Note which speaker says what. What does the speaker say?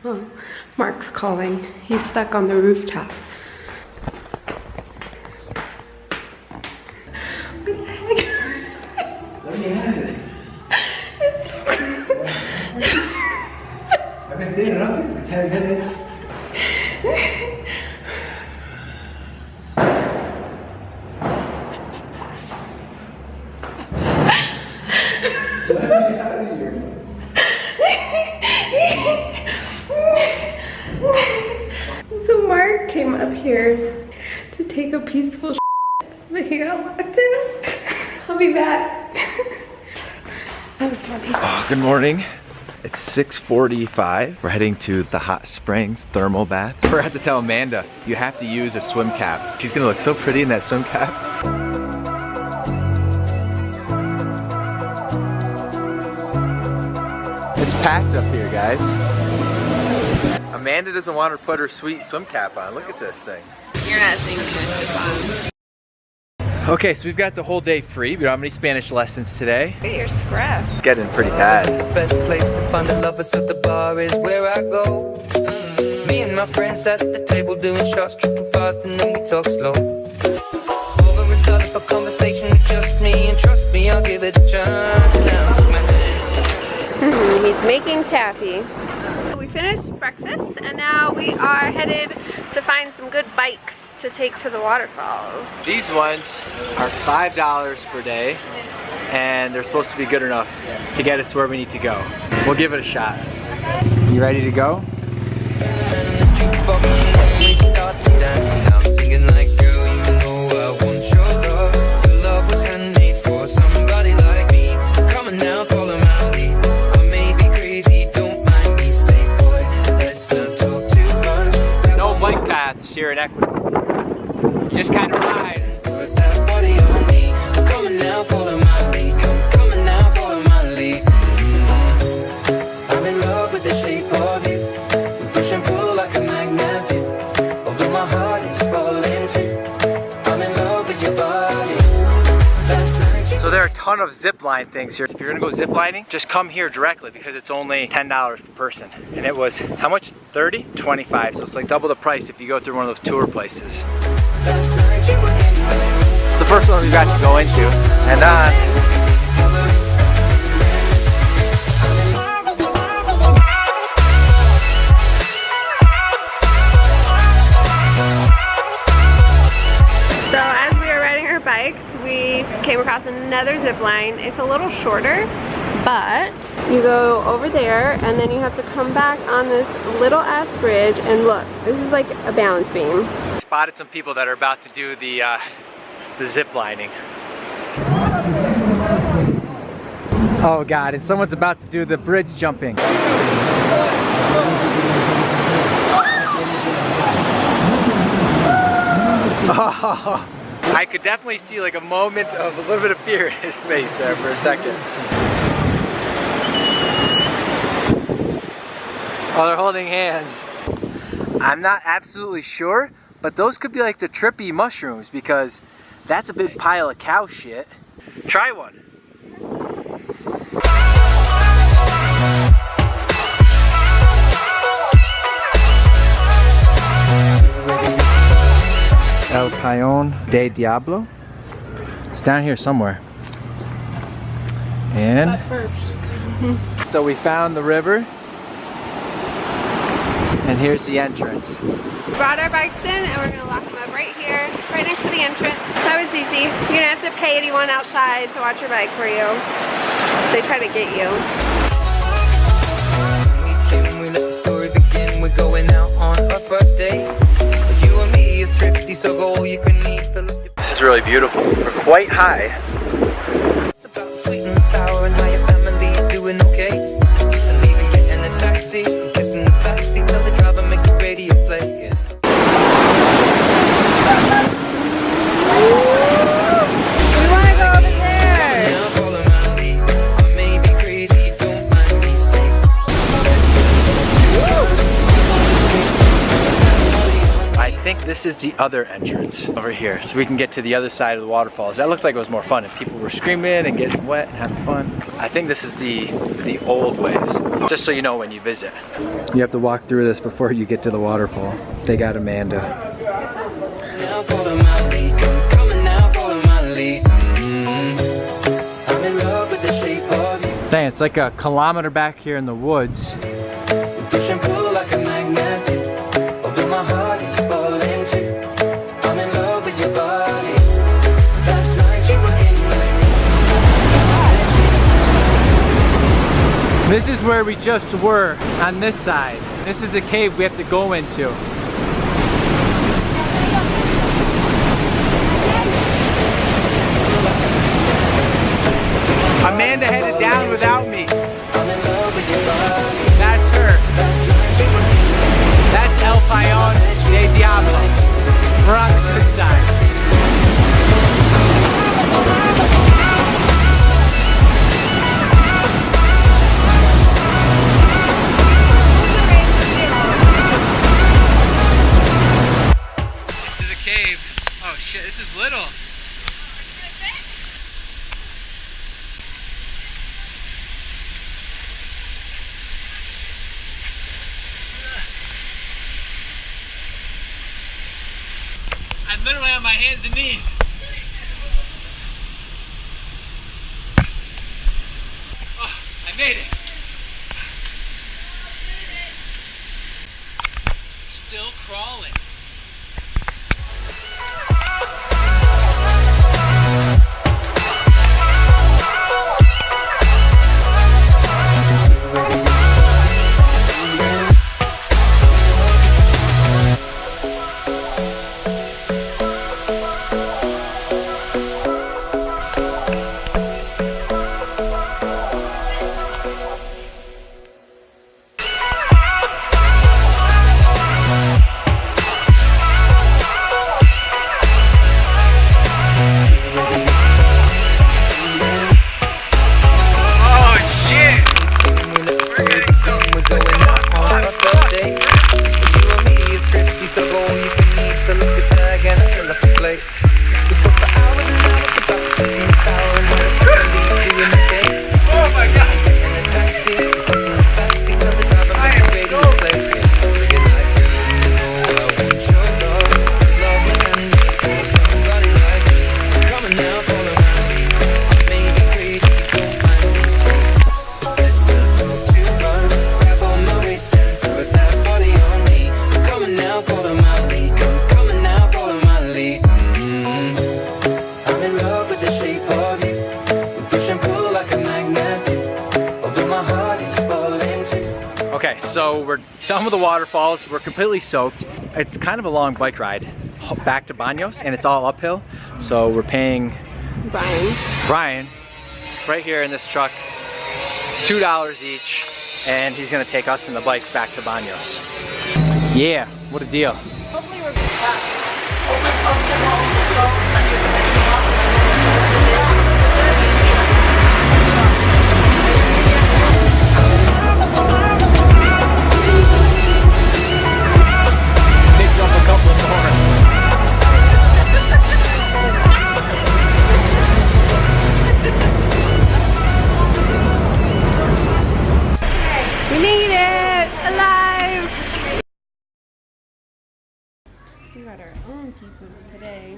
Speaker 1: Oh, Mark's calling. He's stuck on the rooftop. What the heck?
Speaker 2: Let me have it. I've been standing up here for 10 minutes. Let me out of here.
Speaker 1: So Mark came up here to take a peaceful but he got locked in. I'll be back. That was funny.
Speaker 3: Oh, good morning. It's 6:45. We're heading to the hot springs thermal bath. I forgot to tell Amanda, you have to use a swim cap. She's gonna look so pretty in that swim cap. It's packed up here, guys. Amanda doesn't want to put her sweet swim cap on. Look at this thing.
Speaker 4: You're not seeing this on.
Speaker 3: Okay, so we've got the whole day free. We don't have any Spanish lessons today.
Speaker 4: Look at your scrub.
Speaker 3: It's getting pretty bad.
Speaker 5: The best place to find the lovers at the bar is where I go. Me and my friends at the table doing shots, tripping fast, and then we talk slow. Over and start up a conversation with just me, and trust me, I'll give it a chance. Down to my hands.
Speaker 1: He's making taffy. We finished breakfast and now we are headed to find some good bikes to take to the waterfalls.
Speaker 3: These ones are $5 per day and they're supposed to be good enough to get us to where we need to go. We'll give it a shot. You ready to go? No bike paths here in Ecuador. You just kind of ride.
Speaker 5: Put that body on me. I'm coming now, follow my lead. Come coming now, follow my lead. I'm in love with the shape of you. We push and pull like a magnet do. Although my heart is falling too. I'm in love with your body.
Speaker 3: So there are a ton of zip line things here. If you're gonna go zip lining, just come here directly because it's only $10 per person. And it was, how much? 30? 25. So it's like double the price if you go through one of those tour places. It's the first one we got to go into. And
Speaker 1: So as we were riding our bikes, we came across another zip line. It's a little shorter, but you go over there and then you have to come back on this little ass bridge, and look, this is like a balance beam.
Speaker 3: spotted some people that are about to do the zip lining. Oh God, and someone's about to do the bridge jumping. Oh, I could definitely see like a moment of a little bit of fear in his face there for a second. Oh, they're holding hands. I'm not absolutely sure, but those could be like the trippy mushrooms because that's a big pile of cow shit. Try one. El Pailon Del Diablo. It's down here somewhere. And so we found the river. And here's the entrance.
Speaker 1: We brought our bikes in and we're gonna lock them up right here, right next to the entrance. That was easy. You don't have to pay anyone outside to watch your bike for you. They try to get you.
Speaker 5: We let the story begin. We're going out on our first date. You and me are thrifty, so go all you can eat.
Speaker 3: This is really beautiful. We're quite high.
Speaker 5: It's about the sweet and the sour and how your family's doing okay. And even getting a taxi, kissing the backseat, tell the driver make the radio play. Yeah.
Speaker 1: We wanna go over there.
Speaker 5: Now follow my lead. I may be crazy, don't mind me say.
Speaker 3: I think think this is the other entrance over here, so we can get to the other side of the waterfalls. That looked like it was more fun and people were screaming and getting wet and having fun. I think this is the old ways, just so you know when you visit. You have to walk through this before you get to the waterfall. They got Amanda.
Speaker 5: Now follow my lead. Come on now, follow my lead. I'm in love with the shape of you.
Speaker 3: Dang, it's like a kilometer back here in the woods.
Speaker 5: Push and pull like a magnet do. Although my heart is falling too. I'm in love with your body. Last night you were in my.
Speaker 3: This is where we just were, on this side. This is the cave we have to go into. Amanda headed down without me. That's her. That's El Pailon Del Diablo. We're on the good side. Into the cave. Oh shit, this is little. I'm literally on my hands and knees. Oh, I made it. Still crawling. Okay, so we're done with the waterfalls. We're completely soaked. It's kind of a long bike ride back to Banos, and it's all uphill. So we're paying Brian right here in this truck $2 each, and he's gonna take us and the bikes back to Baños. Yeah, what a deal.
Speaker 1: Hopefully we're we made it! Alive! We got our own pizzas today.